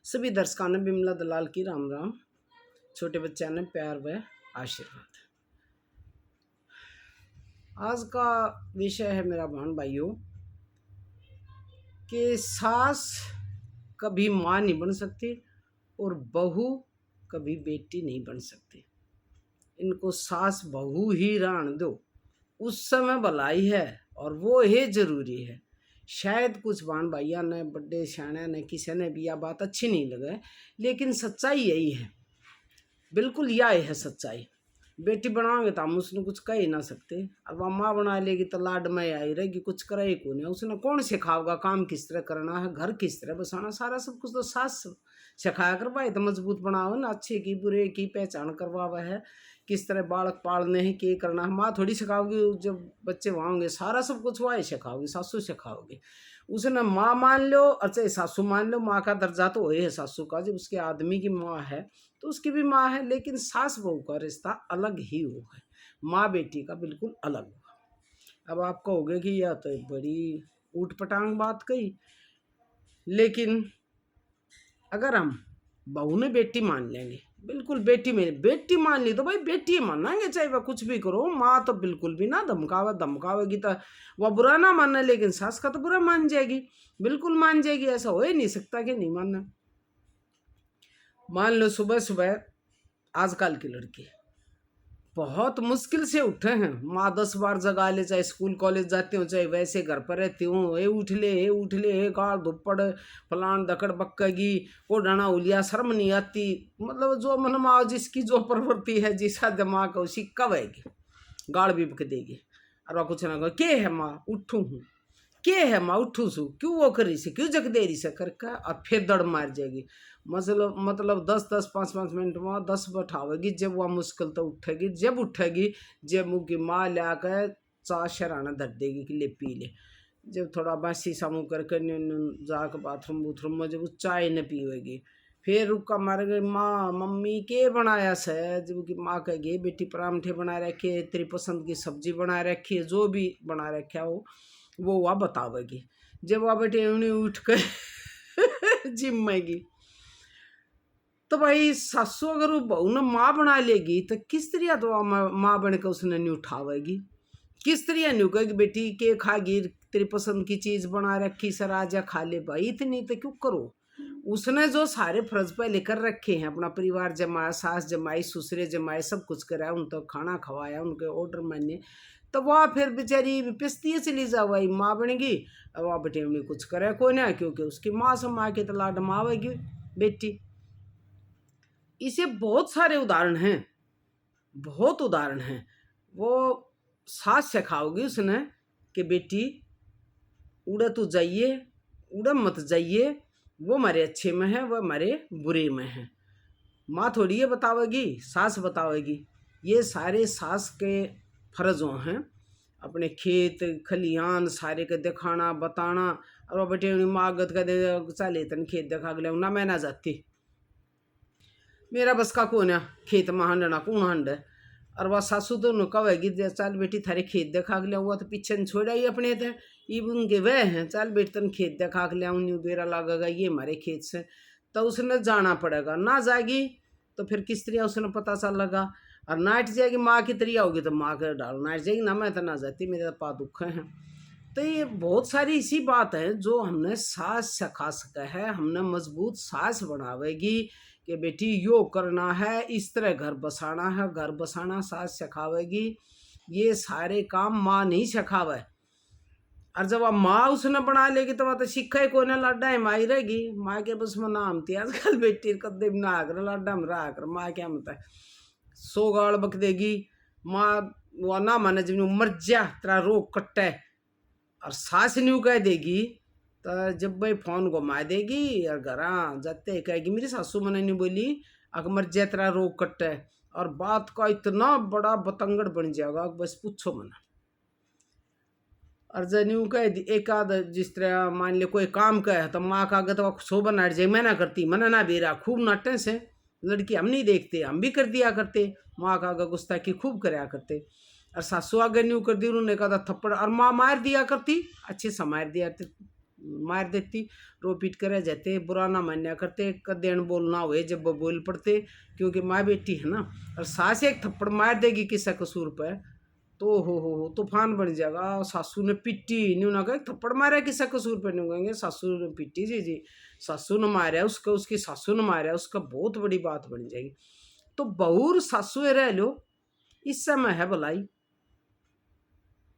सभी दर्शकों ने बिमला दलाल की राम राम। छोटे बच्चों ने प्यार व आशीर्वाद। आज का विषय है मेरा बहन भाइयों कि सास कभी माँ नहीं बन सकती और बहू कभी बेटी नहीं बन सकती। इनको सास बहू ही रहने दो, उस समय भलाई है और वो ही जरूरी है। शायद कुछ बहन भैया ने बड़े सियाने ने किसी ने भी यह बात अच्छी नहीं लगे, लेकिन सच्चाई यही है, बिल्कुल यह है सच्चाई। बेटी बनाओगे तो हम उसने कुछ कह ही ना सकते। अब वह माँ बना लेगी तो लाड में आई रहेगी, कुछ करे ही कौन है। उसने कौन सिखाओगा काम किस तरह करना है, घर किस तरह बसाना, सारा सब कुछ तो सास सिखाया करवाए तो मजबूत बनाओ ना, अच्छे की बुरे की पहचान करवावा है, किस तरह बालक पालने हैं, क्या करना है। माँ थोड़ी सिखाओगी, जब बच्चे वहाँ होंगे सारा सब कुछ वही सिखाओगी, सासू सिखाओगी। उसने माँ मान लो और चाहे सासू मान लो, माँ का दर्जा तो वही है सासू का। जब उसके आदमी की माँ है तो उसकी भी माँ है, लेकिन सास बहू का रिश्ता अलग ही वो है, माँ बेटी का बिल्कुल अलग हुआ। अब आप कहोगे कि यह तो बड़ी ऊट पटांग बात कही, लेकिन अगर हम बहू ने बेटी मान लेंगे, बिल्कुल बेटी मान ली तो भाई बेटी मानेंगे, चाहे वह कुछ भी करो। माँ तो बिल्कुल भी ना धमकावेगी तो वह बुरा ना मानना, लेकिन सास का तो बुरा मान जाएगी, बिल्कुल मान जाएगी। ऐसा हो ही नहीं सकता कि नहीं मानना। मान लो सुबह सुबह आजकल की लड़की बहुत मुश्किल से उठे हैं, माँ 10 बार जगा ले, चाहे स्कूल कॉलेज जाते हो चाहे वैसे घर पर रहती हूँ, हे उठ ले हे गाल धुप्पड़ फलान दकड़ बक्कगी वो डाना उलिया, शर्म नहीं आती। मतलब जो मन माँ जिसकी जो प्रवृत्ति है, जिसका दिमाग है उसी कब आएगी, गाड़ भी बक देगी। और वह कुछ ना कहो, के है माँ उठू हूँ, के है माँ उठू सू, क्यों वो करी से, क्यों जग देरी से करके, और फिर दड़ मार जाएगी। मतलब 10-10 5-5 मिनट में 10 बैठावेगी। जब वह मुश्किल तो उठेगी, जब उठेगी जब मुँह की माँ ला कर चा शराना धर देगी कि ले पी ले। जब थोड़ा बासी सामू करके जाकर बाथरूम में जब चाय न पीवेगी, फिर रुका मार गई, माँ मम्मी के बनाया से। जब की माँ कहेगी बेटी परांठे बना रखे, तेरी पसंद की सब्जी बना रखी है, जो भी बना रखा हो वो वह बतावेगी। जब वह बेटी उन्हें उठ कर जिम्मेगी, तो भाई सासू अगर वो बहू ने माँ बना लेगी तो किस तरह तो माँ बन के उसने नहीं उठावेगी, किस तरह नहीं कहेगी बेटी के खागी, तेरी पसंद की चीज बना रखी सर आजा खा ले। भाई इतनी तो क्यों करो। उसने जो सारे फर्ज पे लेकर रखे हैं, अपना परिवार जमाया, सास जमाई, ससुरे जमाए, सब कुछ कराया, उनको खाना खवाया, उनके ऑर्डर माने, तो वह फिर बेचारी पिसती चली जाओ भाई माँ बनेगी। अब वह बेटे उन्हें कुछ करे कोई ना, क्योंकि उसकी माँ से माँ के तो लाड मावेगी बेटी। इसे बहुत सारे उदाहरण हैं, बहुत उदाहरण हैं। वो सास सिखाओगी उसने कि बेटी उड़े तो जाइए, उड़े मत जाइए, वो हमारे अच्छे में है, वो हमारे बुरे में है। माँ थोड़ी ये बतावेगी, सास बतावेगी। ये सारे सास के फर्जों हैं, अपने खेत खलिहान सारे के दिखाना बताना। और बेटे माँ गत कर दे चले तन खेत दिखा गया ना, मैं ना जाती, मेरा बस का कौन है खेत में हंडना, कौन हंड। और वह सासू तो उन्हें कहेगी चल बेटी थारे खेत देखा के लिया, हुआ तो पीछे न छोड़ा ही अपने थे, ये उनके वह हैं, चल बेटी तन खेत देखा के लिया, न्यू बेरा लगेगा ये हमारे खेत से, तो उसने जाना पड़ेगा। ना जाएगी तो फिर किस तरह उसने पता चलेगा। और नाट जाएगी माँ की तरह होगी तो माँ के डाल नाट जाएगी ना, मैं तो ना जाती, मेरे पा दुख हैं। तो ये बहुत सारी इसी बात है जो हमने सास सिखा सका है, हमने मजबूत सास बनावेगी कि बेटी यो करना है, इस तरह घर बसाना है, घर बसाना सास सिखावेगी। ये सारे काम माँ नहीं सिखावे। और जब वह माँ उसने बना लेगी तो वह तो सीखा ही कोने, लाडा है माँ ही रहेगी। माँ के बस में नाम थी आजकल बेटी कदे भी ना कर लाडा में रहा कर, माँ क्या मतलब 100 गाड़ बक देगी। माँ वह ना माने जब मर जा तेरा रोग कट्टे, और सास न्यू कह देगी तो जब भाई फोन घुमा देगी और घर जाते कहेगी मेरी सासू मैंने नहीं बोली अकमर जय तेरा रोग कट है। और बात का इतना बड़ा बतंगड़ बन जाएगा बस पूछो मना। और जन्यू कह एक आध जिस तरह मान ले कोई काम कहे तो माँ का आगे तो शोभा नाट जाए, मैं ना करती मना ना बेरा खूब नाटने से लड़की हम नहीं देखते, हम भी कर दिया करते, माँ का आगे गुस्ताखी खूब कराया करते। और सासू आगे न्यू कर दी, उन्होंने कहा था थप्पड़, और माँ मार दिया करती, अच्छे से मार दिया करती। मार देती, रो पीट करे जाते, बुरा ना मान्या करते, कदेण बोलना हुए जब वो बोल पड़ते, क्योंकि माँ बेटी है ना। और सास एक थप्पड़ मार देगी किसी कसूर पे तो हो तूफान बन जाएगा। सासू ने पिट्टी नहीं ना कहे थप्पड़ मारा किसी कसूर पे, नहीं कहेंगे सासू ने पिट्टी जी सासू ने मारा उसका, उसकी सासू ने मारा उसका, बहुत बड़ी बात बन जाएगी। तो बहू सासू रह लो, इस समय है भलाई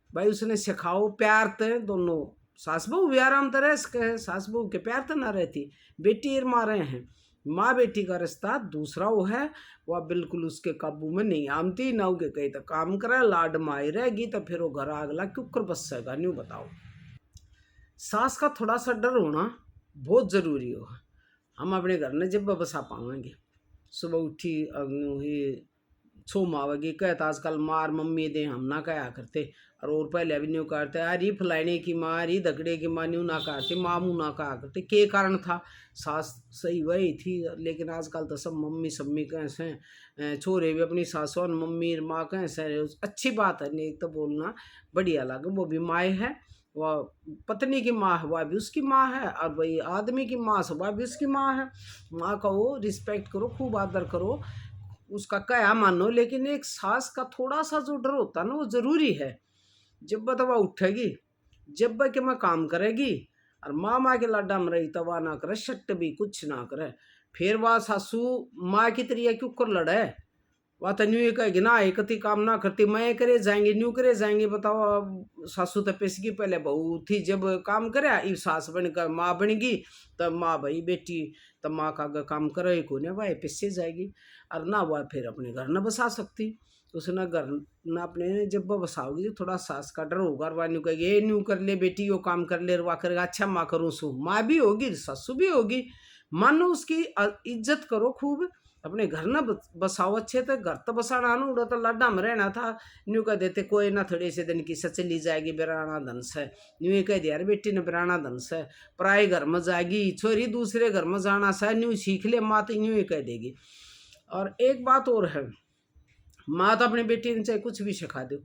भाई, उसने सिखाओ प्यार ते दोनों सास बहू भी आराम तरह सके, सास बहू के प्यार तो ना रहती, बेटी माँ रहे हैं, माँ बेटी का रिश्ता दूसरा वो है, वह बिल्कुल उसके काबू में नहीं आमती ना, उगे कहीं तो काम करे लाड माई रहेगी तो फिर वो घर अगला क्यों कर बसेगा, न्यू बताओ। सास का थोड़ा सा डर होना बहुत जरूरी हो, हम अपने घर में जब बसा पाएंगे। सुबह उठी ही छो मावेगी कहता आजकल मार मम्मी दे हम ना कहा करते, और पहले भी न्यू करते अरे फलाने की माँ अरे दगड़े की माँ न्यू ना करते, मामू ना कहा करते, के कारण था सास सही वही थी। लेकिन आजकल तो सब मम्मी सम्मी कैसे हैं, छोरे भी अपनी सासों मम्मी माँ कैसे, अच्छी बात है नहीं तो बोलना बढ़िया लगे, वो भी माँ है, वह पत्नी की माँ है वह भी उसकी माँ है, और भाई आदमी की माँ से वह भी उसकी माँ है। माँ का वो रिस्पेक्ट करो, खूब आदर करो, उसका क्या मानो, लेकिन एक सास का थोड़ा सा जो डर होता है ना वो जरूरी है। जब वह उठेगी, जब वह के मैं काम करेगी, और माँ के लाडा में रही तवा ना करे, शट भी कुछ ना करे, फिर वह सासू माँ की तरिया क्यों कर लड़े, वह तो न्यू कहेगी ना एकती काम ना करती मैं करे जाएंगे न्यू करे जाएंगे। बताओ अब सासू तो पेशगी पहले बहू थी, जब काम करे ई सास बनकर माँ बनेगी, तब माँ भाई बेटी तब माँ का अगर काम करे को ना वह पिससे जाएगी, और ना वह फिर अपने घर न बसा सकती। उसने घर न अपने जब वह बसाओगी तो थोड़ा सास का डर होगा, और वह न्यू कहेगी ये न्यू कर ले बेटी यो काम कर ले, वह करेगा अच्छा माँ करूँ सू, माँ भी होगी सासू भी होगी, मानो उसकी इज्जत करो खूब, अपने घर ना बसाओ अच्छे, तो घर तो बसाना ना उड़ा तो लाडा में रहना था। न्यू कह देते कोई ना थोड़े से दिन की चली जाएगी बिराना धन से, न्यू ये कह दिया यार बेटी ने बिराना धन से पराए घर में जाएगी, छोरी दूसरे घर में जाना सा न्यू सीख ले माँ, तो न्यू ये कह देगी। और एक बात और है, माँ तो अपनी बेटी ने चाहे कुछ भी सिखा दो,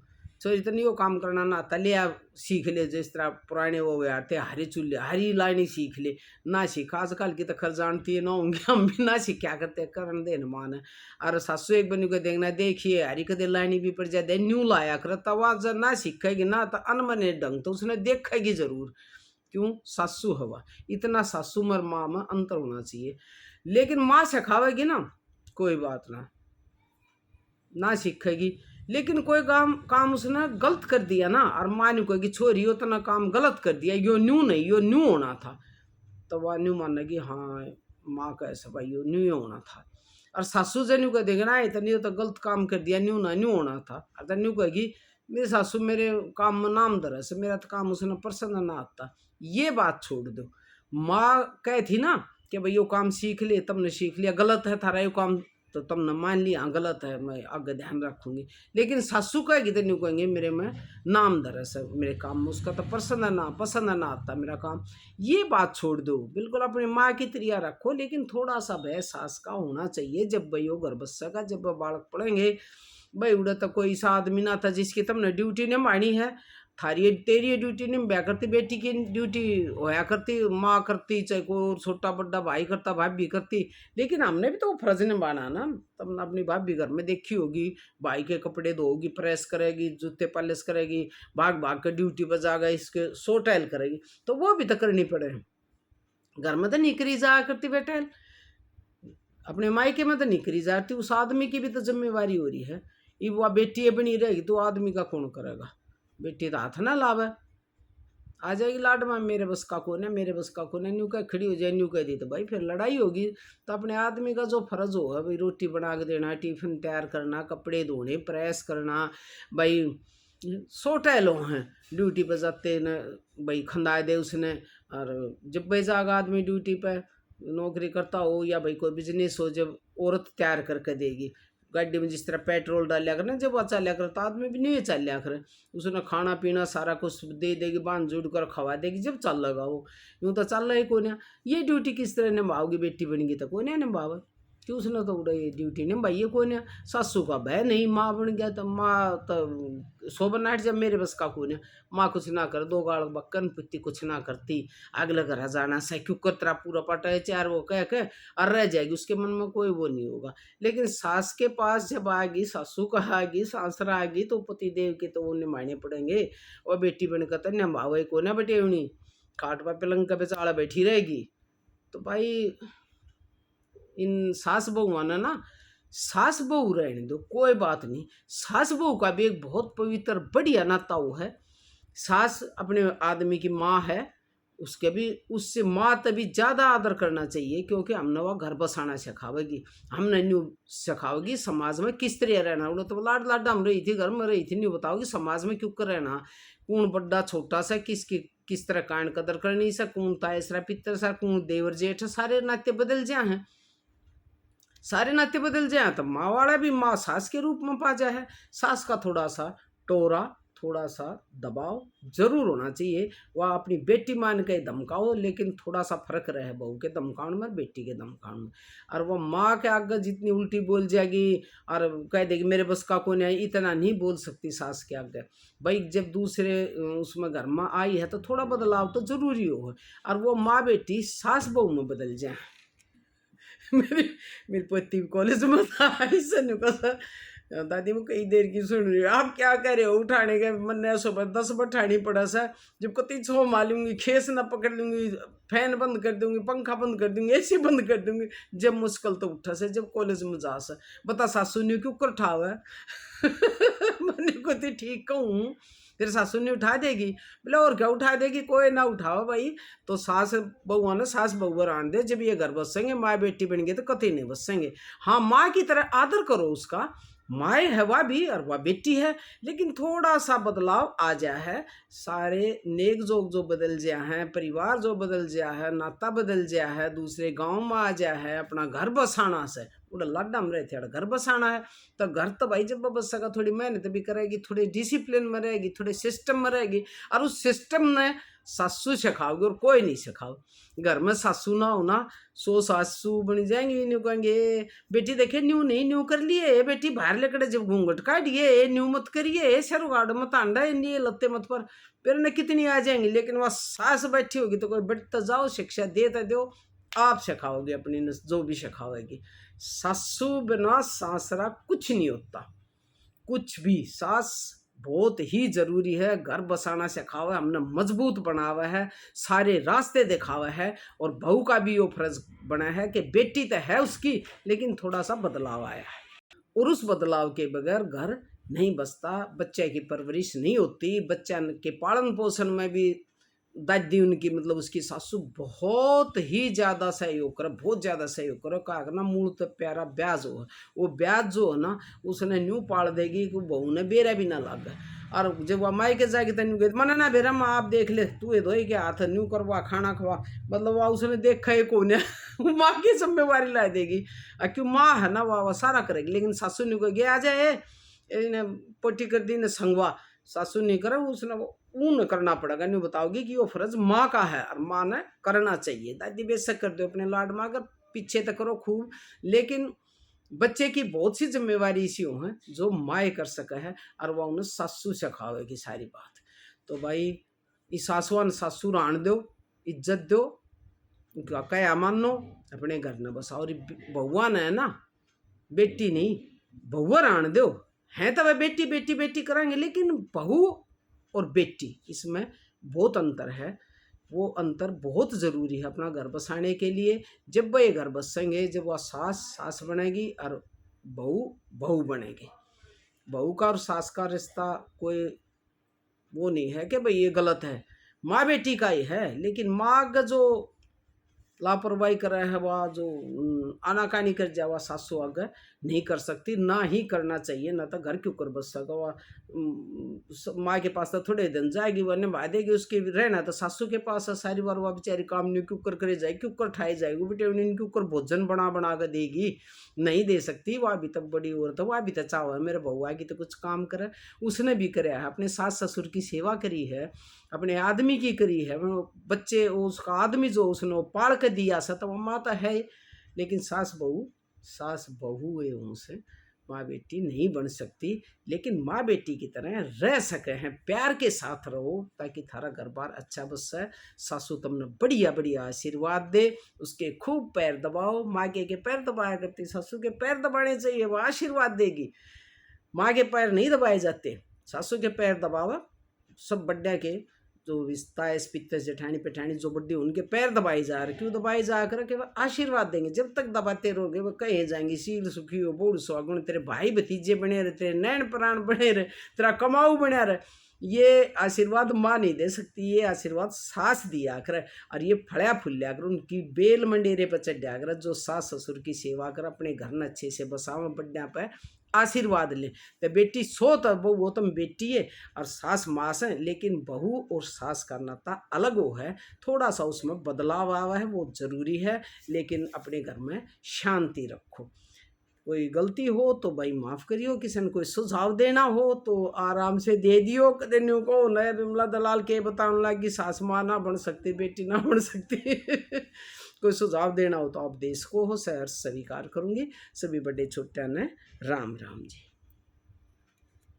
छोरी तो नहीं वो काम करना ना आता ले आप सीख ले, जिस तरह पुराने वो आते हरी चूल्हे हरी लाइनी सीख ले, ना सीख आजकल की तो खर जानती है ना होंगे, हम भी ना सीख क्या करते करन दे न मान। और सासू एक बनी को देखना देखिए हरी कदे लाइनी भी पड़ जाए न्यू लाया कर, तब जब ना सीखेगी ना तो अनमने ढंग तो उसने देखेगी जरूर, क्यों सासू हवा इतना सासू मर माँ में अंतर होना चाहिए। लेकिन माँ सिखावेगी ना कोई बात ना सीखेगी, लेकिन कोई काम उसने गलत कर दिया ना, और माँ ने कहेगी छोरी उतना काम गलत कर दिया, यो न्यू नहीं यो न्यू होना था, तो वह न्यू मानेगी हाँ माँ का ऐसा भाई यो न्यू होना था। और सासू से न्यू कह देगा ना इतनी तो गलत काम कर दिया, न्यू ना न्यू होना था, अगर न्यू कहेगी मेरी सासू मेरे काम में नाम दर से मेरा तो काम उसने पसंद ना आता, ये बात छोड़ दो। माँ कह थी ना कि भाई यो काम सीख ले, तुमने सीख लिया गलत है थारा यो काम, तो तुमने मान लिया हाँ गलत है मैं आगे ध्यान रखूंगी। लेकिन सासू कहेगी तो नहीं कहेंगे मेरे में नाम दर है मेरे काम में उसका तो पसंद ना आता मेरा काम, ये बात छोड़ दो, बिल्कुल अपनी माँ की तरिया रखो, लेकिन थोड़ा सा भय सास का होना चाहिए। जब भाई वो घर बच्चा का जब बालक पढ़ेंगे भाई उड़ा तो कोई सा आदमी ना था जिसकी तुमने ड्यूटी निभानी है, थारी तेरी ड्यूटी निभाया करती, बेटी की ड्यूटी होया करती, माँ करती चाहे कोई छोटा बड़ा भाई करता भाभी करती, लेकिन हमने भी तो वो फर्ज निभाना ना। तुमने अपनी भाभी घर में देखी होगी भाई के कपड़े धोगी प्रेस करेगी जूते पॉलिश करेगी भाग भाग कर ड्यूटी बजा गई इसके सो टहल करेगी, तो वो भी तो करनी पड़े, घर में तो नहीं करी जाया करती बेटा, अपने मायके में तो नहीं करी जाती, उस आदमी की भी तो जिम्मेवारी हो रही है, ये वो बेटी बनी रहेगी तो आदमी का कौन करेगा, बेटी तो हाथ ना लावे, आ जाएगी लाड में मेरे बस का कौन है मेरे बस का कौन है, न्यू कह खड़ी हो जाए न्यू कह दी तो भाई फिर लड़ाई होगी। तो अपने आदमी का जो फर्ज हो भाई रोटी बना के देना, टिफिन तैयार करना, कपड़े धोने प्रेस करना, भाई सोटे लो हैं ड्यूटी पर जाते न भाई खंदा दे उसने। और जब भाई जागा आदमी ड्यूटी पे नौकरी करता हो या भाई कोई बिजनेस हो, जब औरत तैयार करके देगी गाड़ी में, जिस तरह पेट्रोल डालिया कर ना जब वह चलिया कर तो आदमी भी नहीं चलिया करे, उसने खाना पीना सारा कुछ दे देगी बांध जुड़ कर खवा देगी जब चल लगा वो, यूँ तो चल रहा ही कोई ना। ये ड्यूटी किस तरह निभाओगी बेटी बनेगी तो कोई नहीं निभावे, कि उसने तो उड़े ड्यूटी नहीं भाई, ये कोई नहीं सासू का भय नहीं, माँ बन गया तो माँ तो सोबर नाइट जब मेरे बस का कोई नहीं, माँ कुछ ना कर दो गाल बक्कन पुत्ती कुछ ना करती, अगले घर जाना से क्यों कर तेरा पूरा पटा है चार वो कह के और रह जाएगी, उसके मन में कोई वो नहीं होगा। लेकिन सास के पास जब आएगी, सासू का आएगी, सासरा आएगी तो पति देव के तो वो निभाने पड़ेंगे। और बेटी बनकर तो निभावे को ना बेटे उन्हीं खाट पर पलंग का बेचारा बैठी रहेगी। तो भाई इन सास बहुआ ने ना, सास बहू रहने दो कोई बात नहीं, सास बहू का भी एक बहुत पवित्र बढ़िया नाता वो है। सास अपने आदमी की माँ है, उसके भी उससे माँ तभी ज़्यादा आदर करना चाहिए, क्योंकि हमने वह घर बसाना सिखावेगी, हमने न्यू सिखाओगी समाज में किस तरह रहना। उन्हें तो लाड लाड हम रही थी घर में रही थी, नहीं बताओगी समाज में क्यों कर रहना, कौन बड्डा छोटा सा किसकी किस तरह कांड कदर करनी सा, कौन तायसरा पितर सा, कौन देवर जेठ, सारे नाते बदल जाए हैं, सारे नाते बदल जाए। तो माँ वाला भी माँ सास के रूप में पा जाए है। सास का थोड़ा सा टोरा, थोड़ा सा दबाव जरूर होना चाहिए। वह अपनी बेटी मान के धमकाओ, लेकिन थोड़ा सा फर्क रहे बहू के धमकाउन में, बेटी के धमकाउन में। और वह माँ के आगे जितनी उल्टी बोल जाएगी और कह देगी मेरे बस का कोई नहीं, इतना नहीं बोल सकती सास के आगे। भाई जब दूसरे उसमें घर में आई है तो थोड़ा बदलाव तो जरूरी हो, और वो माँ बेटी सास बहू में बदल जाए। मेरी पति कॉलेज में था, ऐसा नहीं कहा दादी मैं कई देर की सुन रही हूँ, आप क्या कह रहे हो उठाने के मन ने सुबह 10 बजे उठानी पड़ा सा, जब कति 6 मालूंगी, खेस ना पकड़ लूंगी, फैन बंद कर दूंगी, पंखा बंद कर दूंगी, एसी बंद कर दूंगी, जब मुश्किल तो उठा से जब कॉलेज में जा सा, बता सासू ने क्यों कर उठावा है। मैंने को ठीक कहूँ तेरे सासू ने उठा देगी, बोले और क्या उठा देगी, कोई ना उठाओ भाई। तो सास बहुआ ने सास बहुआ रान दे, जब ये घर बसेंगे माँ बेटी बन गए तो कतई नहीं बसेंगे। हाँ माँ की तरह आदर करो उसका, माँ है वह भी और वह बेटी है, लेकिन थोड़ा सा बदलाव आ जाए है, सारे नेक जोग जो बदल जाए हैं, परिवार जो बदल जाए है, नाता बदल जाए है, दूसरे गांव में आ जाए है, अपना घर बसाना से उड़ा लाडा में रहते घर बसाना है। तो घर तो भाई जब बसेगा थोड़ी मेहनत भी करेगी, थोड़ी डिसिप्लिन में रहेगी, थोड़े सिस्टम में रहेगी, और उस सिस्टम ने सासू सिखाओगे और कोई नहीं सिखाओ। घर में सासू ना होना 100 सासू बन जाएंगी, न्यू कहेंगे बेटी देखे न्यू नहीं न्यू कर लिए, बेटी बाहर लेकर जब घूंघट काटिए न्यू मत करिए, सरुगाड़ मत आंडा नहीं लत्ते मत पर, फिर ने कितनी आ जाएंगी। लेकिन वह सास बैठी होगी तो कोई बैठता जाओ शिक्षा देता दो, आप सिखाओगे अपनी जो भी सिखाओगी। सासू बिना सासरा कुछ नहीं होता, कुछ भी। सास बहुत ही जरूरी है, घर बसाना सिखावा है, हमने मजबूत बनावा है, सारे रास्ते दिखावा है। और बहू का भी वो फर्ज बना है कि बेटी तो है उसकी, लेकिन थोड़ा सा बदलाव आया है, और उस बदलाव के बगैर घर नहीं बसता, बच्चे की परवरिश नहीं होती, बच्चा के पालन पोषण में भी दादी उनकी मतलब उसकी सासू बहुत ही ज़्यादा सहयोग करे, बहुत ज़्यादा सहयोग करे। कहा ना मूल तो प्यारा ब्याज हो, वो ब्याज जो है ना उसने न्यू पाल देगी कि बहू ने बेरा भी ना लागे। और जब वह माई के जाएगी तो न्यू कहती मना ना बेरा माँ आप देख ले, तू ये धोई के हाथ न्यू करवा खाना खवा, मतलब वह उसने देखा है कौन है, वो माँ की जिम्मेवारी ला देगी। क्यों माँ है ना वह सारा करेगी। लेकिन सासू ने कहेगी आ जाए पोटी कर दी ने संगवा, सासू नहीं करे उसने ऊन करना पड़ेगा, नहीं बताओगी कि वो फर्ज माँ का है और माँ ने करना चाहिए। दादी बेशक कर दो अपने लाड माँ, अगर पीछे तक करो खूब, लेकिन बच्चे की बहुत सी जिम्मेवारी इसी है जो माँ कर सके है, और वह उन्हें सासू सिखावेगी सारी बात। तो भाई इस सासुआन सासू रान दो, इज्जत दो, उनका क्या मानो, अपने घर में बसाओ। और बहुआ ने है ना बेटी नहीं बहुआ रान दो, है तो वह बेटी बेटी बेटी करेंगे, लेकिन बहू और बेटी इसमें बहुत अंतर है। वो अंतर बहुत ज़रूरी है अपना घर बसाने के लिए। जब वह घर बसेंगे, जब वह सास सास बनेगी और बहू बहू बनेगी। बहू का और सास का रिश्ता कोई वो नहीं है कि भाई ये गलत है, माँ बेटी का ही है। लेकिन माँ का जो लापरवाही कर रहा है, वह जो आनाकानी कर जाए, वह सासू आगे नहीं कर सकती, ना ही करना चाहिए, ना तो घर क्यों कर बस सका। वह माँ के पास तो थोड़े दिन जाएगी, वह निभा देगी, उसके रहना तो सासू के पास है सारी बार। वह बेचारी काम नहीं क्यों कर करे जाएगी, क्यों कर ठाई जाएगी, बेटे उन्हें क्यों कर भोजन बना बना कर देगी, नहीं दे सकती। वह भी तब बड़ी औरत है, वह भी तो चाहो है मेरे बहू आएगी तो कुछ काम करे। उसने भी कराया है, अपने सास ससुर की सेवा करी है, अपने आदमी की करी है, बच्चे उसका आदमी जो उसने पाल के दिया सा, तो वह माता है। लेकिन सास बहू सास बहू एवं से माँ बेटी नहीं बन सकती, लेकिन माँ बेटी की तरह रह सके हैं। प्यार के साथ रहो ताकि थारा घर बार अच्छा बस है। सासू तुमने बढ़िया बढ़िया आशीर्वाद दे, उसके खूब पैर दबाओ। माँ के पैर दबाया करती, सासू के पैर दबाने चाहिए, वो आशीर्वाद देगी। माँ के पैर नहीं दबाए जाते, सासू के पैर दबावा। सब बड्डे के जो तायस पित्तस जेठानी पेठानी जो बड्डी उनके पैर दबाए जा रहे, क्यों दबाए जा कर कि वह आशीर्वाद देंगे। जब तक दबाते रहोगे वो कहे जाएंगे सील सुखी हो, बूढ़ सुहागण, तेरे भाई भतीजे बने रहे, तेरे नैन प्राण बने रहे, तेरा कमाऊ बना रहे। ये आशीर्वाद माँ नहीं दे सकती, ये आशीर्वाद सास दिया कर। और ये फड़या फुल्या कर, उनकी बेल मंडेरे पर चढ़ा कर, जो सास ससुर की सेवा कर, अपने घर में अच्छे से बसाव, बड्डा पे आशीर्वाद ले। तो बेटी सो तो वो तुम बेटी है और सास मास है, लेकिन बहू और सास का नाता अलग हो है। थोड़ा सा उसमें बदलाव आवा है, वो जरूरी है, लेकिन अपने घर में शांति रखो। कोई गलती हो तो भाई माफ़ करियो, किसी ने कोई सुझाव देना हो तो आराम से दे दियो। कदे न्यू को नया बिमला दलाल के बताने लगी सास माँ ना बन सकती, बेटी ना बन सकती। कोई सुझाव देना हो तो आप दे सको हो, सहर्ष स्वीकार करूँगी। सभी बड़े छोटे ने राम राम जी।